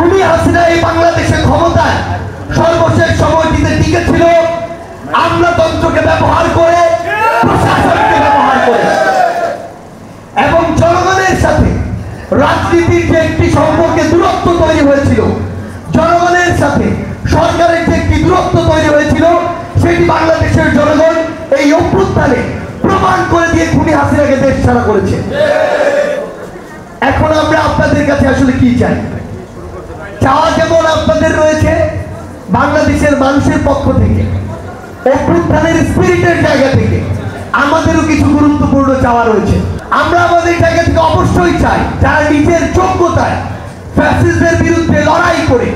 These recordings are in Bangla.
খুনি হাসিনা এই বাংলাদেশে ক্ষমতায় সর্বশেষ সময়টিতে টিকেছিল আমলাতন্ত্রকে ব্যবহার করে, প্রশাসনকে ব্যবহার করে, এবং জনগণের সাথে রাজনীতির যে একটি সম্পর্কে দূরত্ব তৈরি হয়েছিল, জনগণের সাথে সরকারের যে একটি দূরত্ব তৈরি হয়েছিল, সেটি বাংলাদেশের জনগণ এই অভ্যুত্থানে প্রমাণ করে দিয়ে খুনি হাসিনাকে দেশ ছাড়া করেছে। এখন আমরা আপনাদের কাছে আসলে কি চাই? চাওয়া যেমন আপনাদের রয়েছে বাংলাদেশের মানুষের পক্ষ থেকে, অভ্যুত্থানের স্পিরিটের জায়গা থেকে আমাদেরও কিছু গুরুত্বপূর্ণ চাওয়া রয়েছে। আমরা আমাদের জায়গা থেকে অবশ্যই চাই যারা নিজের যোগ্যতায় ফ্যাসিস্টদের বিরুদ্ধে লড়াই করে,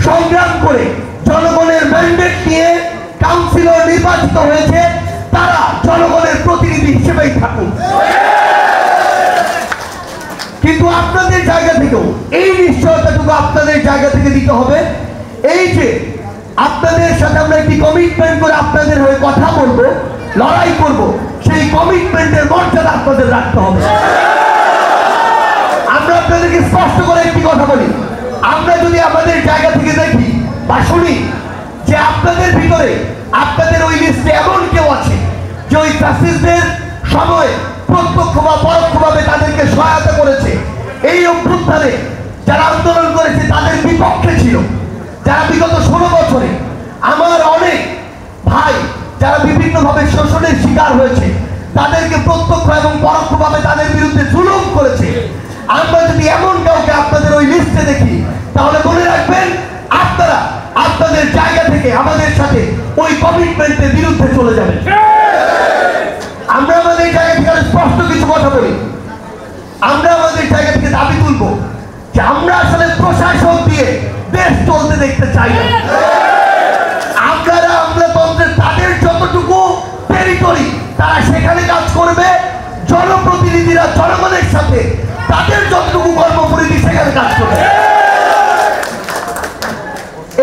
সংগ্রাম করে জনগণের ম্যান্ডেট নিয়ে কাউন্সিলর নির্বাচিত হয়েছে, তারা জনগণের প্রতিনিধি হিসেবেই থাকুন। কিন্তু আপনাদের জায়গা থেকেও এই নিশ্চয়তাটুকু আপনাদের জায়গা থেকে দিতে হবে, এই যে আপনাদের সাথে আমরা একটি কমিটমেন্ট করে আপনাদের হয়ে কথা বলবো, লড়াই করব, সেই কমিটমেন্টের মর্যাদা আপনাদের রাখতে হবে। আমরা আপনাদেরকে স্পষ্ট করে একটি কথা বলি, আমরা যদি আমাদের জায়গা থেকে দেখি বা শুনি যে আপনাদের ভিতরে, আপনাদের ওই লিস্টে এমন কেউ আছে যে ওই ফ্যাসিস্টদের সময়ে প্রত্যক্ষ বা পরোক্ষভাবে তাদেরকে সহায়তা করেছে, এই অভ্যুত্থানে যারা আন্দোলন করেছে তাদের বিপক্ষে ছিল, যারা বিগত 16 বছরে আমার অনেক ভাই যারা বিভিন্নভাবে শোষণের শিকার হয়েছে, তাদেরকে প্রত্যক্ষ এবং পরোক্ষভাবে তাদের বিরুদ্ধে জুলুম করেছে, আমরা যদি এমন কাউকে আপনাদের ওই লিস্টে দেখি, তাহলে মনে রাখবেন আপনারা আপনাদের জায়গা থেকে আমাদের সাথে ওই কমিটমেন্টের বিরুদ্ধে চলে যাবেন। আমরা আমাদের জায়গা থেকে স্পষ্ট কিছু কথা বলি, আমরা আমাদের জায়গা থেকে দাবি তুলব যে আমরা আসলে প্রশাসন দিয়ে দেশ চলতে দেখতে চাই না। আপনারা আমলাতন্ত্রের তাদের যতটুকু টেরিটরি তারা সেখানে কাজ করবে, জনপ্রতিনিধিরা জনগণের সাথে তাদের যতটুকু কর্মপরিধি সেখানে কাজ করবে।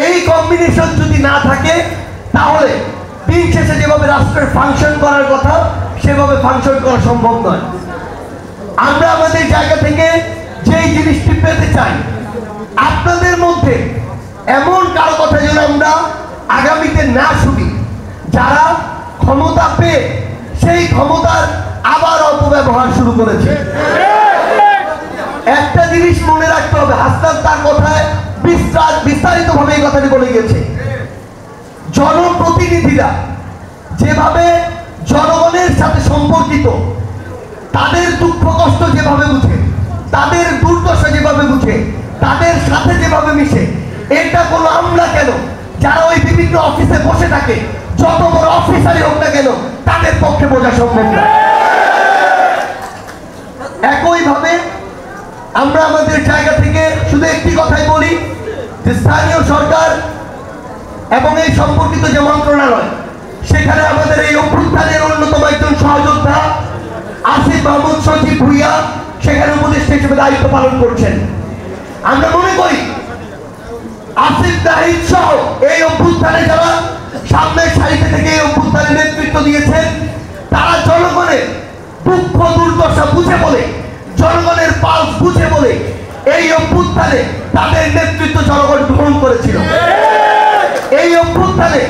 এই কম্বিনেশন যদি না থাকে তাহলে দিন শেষে যেভাবে রাষ্ট্রের ফাংশন করার কথা সেভাবে ফাংশন করা সম্ভব নয়। আমরা আমাদের জায়গা থেকে যেই জিনিসটি পেতে চাই, আপনাদের মধ্যে এমন কারো কথা যেন আমরা আগামীতে না শুনি যারা ক্ষমতা পেয়ে সেই ক্ষমতার আবার অপব্যবহার শুরু করেছে। একটা জিনিস মনে রাখতে হবে, হাসনাত তার কথায় বিস্তারিতভাবে এই কথাটি বলে গেছে, জনপ্রতিনিধিরা যেভাবে জনগণের সাথে সম্পর্কিত, তাদের দুঃখ কষ্ট যেভাবে বুঝে, তাদের দুর্দশা যেভাবে বুঝে, তাদের সাথে যেভাবে মিশে, এটা কোনো আমলা কেন যারা ওই বিভিন্ন অফিসে বসে থাকে, যত বড় অফিসারই হোক না কেন, তাদের পক্ষে বোঝা সম্ভব না। একইভাবে আমরা আমাদের জায়গা থেকে শুধু একটি কথাই বলি যে স্থানীয় সরকার এবং এই সম্পর্কিত যে মন্ত্রণালয়, সেখানে আমাদের এই অভ্যুত্থানের অন্যতম একজন সহযোদ্ধা আসিফ মাহমুদ সচিব ভুইয়া সেখানে উপদেষ্টা হিসেবে দায়িত্ব পালন করছেন। আমরা মনে করি আসিফ নাহিদ সহ এই অভ্যুত্থানে যারা সামনের সারিতে থেকে এই অভ্যুত্থানের নেতৃত্ব দিয়েছেন, তারা জনগণের দুঃখ দুর্দশা বুঝে বলে, জনগণের পালস বুঝে বলে এই অভ্যুত্থানে তাদের নেতৃত্ব জনগণ গ্রহণ করেছিল। এই অভ্যুত্থানে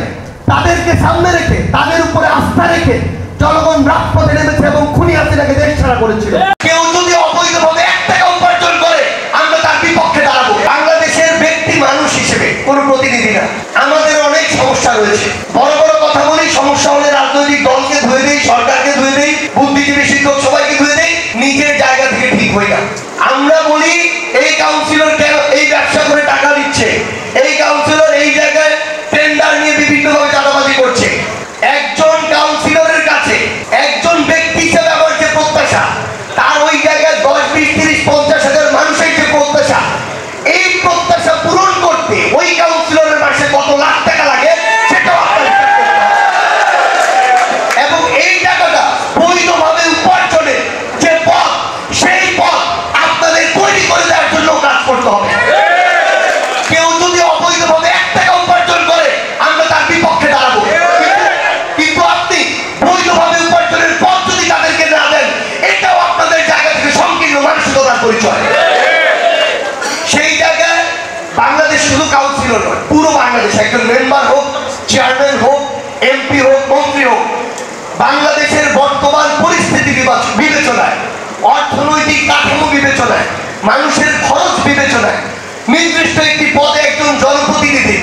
তাদেরকে সামনে রেখে, তাদের উপরে আস্থা রেখে জনগণ রাজপথে নেমেছে এবং খুনি হাসিনাকে দেশ ছাড়া করেছিল। কেউ যদি অবৈধভাবে 1 টাকা উপার্জন করে, আমরা তার বিপক্ষে দাঁড়াবো। বাংলাদেশের ব্যক্তি মানুষ হিসেবে কোন প্রতিনিধি না, আমাদের অনেক সমস্যা রয়েছে। বড় বড় কথা বলি, সমস্যা হলে রাজনৈতিক দলকে ধুয়ে দেই, সরকারকে ধুয়ে দেই, বুদ্ধিজীবী শিক্ষক সবাইকে ধুয়ে দেই, নিজের জায়গা থেকে ঠিক হই না। আমরা বলি এই কাউন্সিলর কেন এই ব্যবসা করে টাকা দিচ্ছে, এই কাউন্সিলর এই জায়গায় টেন্ডার নিয়ে বিভিন্নভাবে চাঁদাবাজি করছে। একজন কাউন্সিলরের কাছে একজন ব্যক্তি হিসেবে আমার যে প্রত্যাশা, তার ওই শুধু কাউন্সিলর নয়, পুরো বাংলাদেশ একজন মেম্বার হোক, চেয়ারম্যান হোক, এমপি হোক, মন্ত্রী হোক, বাংলাদেশের বর্তমান পরিস্থিতি বিবেচনায়, অর্থনৈতিক কাঠামো বিবেচনায়, মানুষের খরচ বিবেচনায় নির্দিষ্ট একটি পদে একজন জনপ্রতিনিধি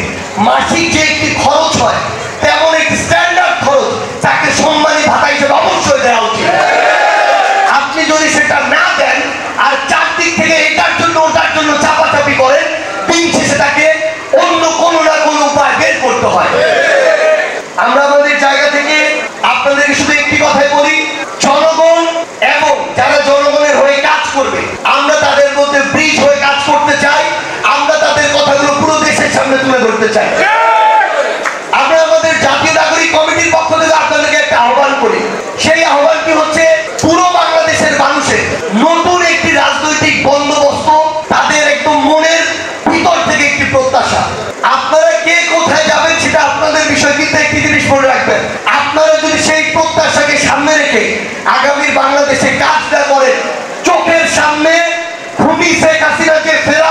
মাসিক যে একটি খরচ হয় তেমন একটি স্ট্যান্ডার্ড খরচ তাকে সম্মানী ভাতা হিসেবে অবশ্যই দেওয়া উচিত। আপনি যদি সেটা না দেন আর চারদিক থেকে এটার জন্য ওটার জন্য চাপাচাপি করেন, দিন শেষে তাকে অন্য কোনো না কোনো উপায় বের করতে হয়। আমরা আমাদের জায়গা থেকে আপনাদেরকে শুধু একটি কথাই বলি, জনগণ এবং যারা জনগণের হয়ে কাজ করবে আমরা তাদের মধ্যে ব্রিজ হয়ে কাজ করতে চাই। আমরা তাদের কথাগুলো পুরো দেশের সামনে তুলে ধরতে চাই। আমরা আমাদের জাতীয় নাগরিক কমিটির পক্ষ থেকে আপনাদেরকে একটা আহ্বান করি। সেই আহ্বানটি হচ্ছে পুরো বাংলাদেশের মানুষের নতুন একটি রাজনৈতিক বন্দোবস্ত, তাদের একদম মনের ভিতর থেকে একটি প্রত্যাশা। আপনারা কে কোথায় যাবেন সেটা আপনাদের বিষয়, কিন্তু একটি জিনিস মনে রাখবেন, আপনারা যদি সেই প্রত্যাশাকে সামনে রেখে আগামী বাংলাদেশে কাজ না করেন, চোখের সামনে খুনি শেখ হাসিনাকে ফেরা